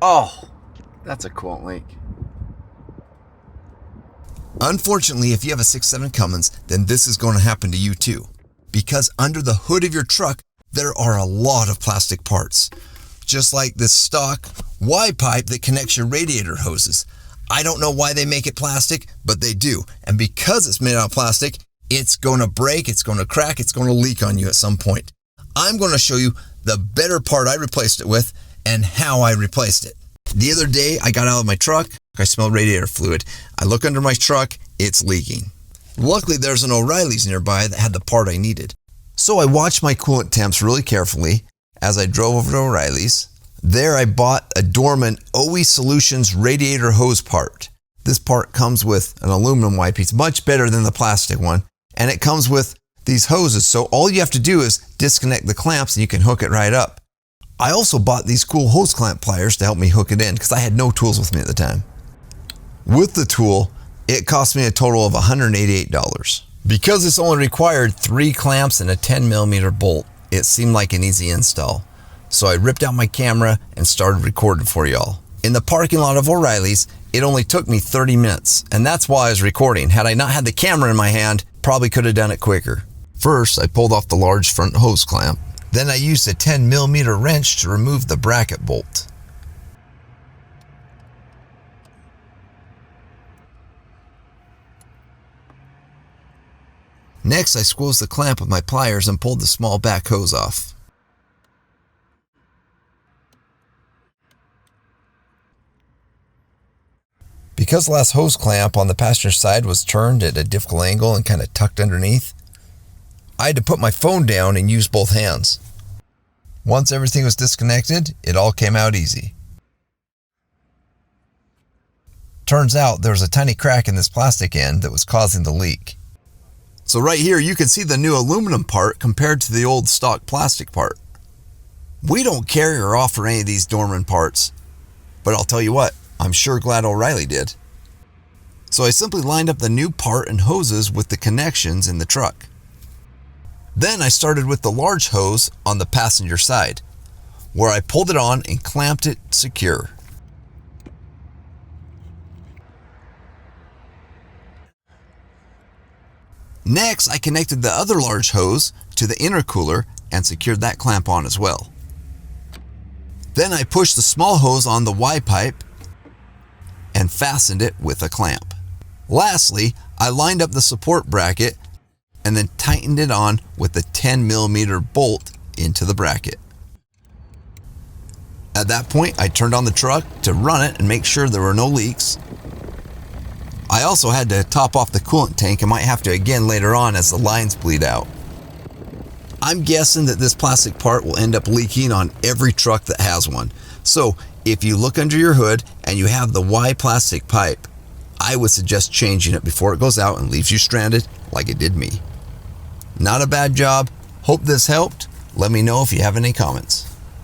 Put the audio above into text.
Oh, that's a coolant leak. Unfortunately, if you have a 6.7 Cummins, then this is going to happen to you too. Because under the hood of your truck, there are a lot of plastic parts. Just like this stock Y pipe that connects your radiator hoses. I don't know why they make it plastic, but they do. And because it's made out of plastic, it's going to break, it's going to crack, it's going to leak on you at some point. I'm going to show you the better part I replaced it with and how I replaced it. The other day, I got out of my truck, I smelled radiator fluid. I look under my truck, it's leaking. Luckily, there's an O'Reilly's nearby that had the part I needed. So I watched my coolant temps really carefully as I drove over to O'Reilly's. There I bought a Dorman OE Solutions radiator hose part. This part comes with an aluminum Y piece, much better than the plastic one. And it comes with these hoses, so all you have to do is disconnect the clamps and you can hook it right up. I also bought these cool hose clamp pliers to help me hook it in because I had no tools with me at the time. With the tool, it cost me a total of $188. Because this only required 3 clamps and a 10mm bolt, it seemed like an easy install. So I ripped out my camera and started recording for y'all. In the parking lot of O'Reilly's, it only took me 30 minutes, and that's why I was recording. Had I not had the camera in my hand, probably could have done it quicker. First, I pulled off the large front hose clamp. Then I used a 10mm wrench to remove the bracket bolt. Next, I squeezed the clamp with my pliers and pulled the small back hose off. Because the last hose clamp on the passenger side was turned at a difficult angle and kind of tucked underneath, I had to put my phone down and use both hands. Once everything was disconnected, it all came out easy. Turns out there was a tiny crack in this plastic end that was causing the leak. So right here you can see the new aluminum part compared to the old stock plastic part. We don't carry or offer any of these Dorman parts, but I'll tell you what, I'm sure glad O'Reilly did. So I simply lined up the new part and hoses with the connections in the truck. Then I started with the large hose on the passenger side, where I pulled it on and clamped it secure. Next, I connected the other large hose to the intercooler and secured that clamp on as well. Then I pushed the small hose on the Y pipe and fastened it with a clamp. Lastly, I lined up the support bracket and then tightened it on with a 10mm bolt into the bracket. At that point, I turned on the truck to run it and make sure there were no leaks. I also had to top off the coolant tank and might have to again later on as the lines bleed out. I'm guessing that this plastic part will end up leaking on every truck that has one. So if you look under your hood and you have the Y plastic pipe, I would suggest changing it before it goes out and leaves you stranded like it did me. Not a bad job. Hope this helped. Let me know if you have any comments.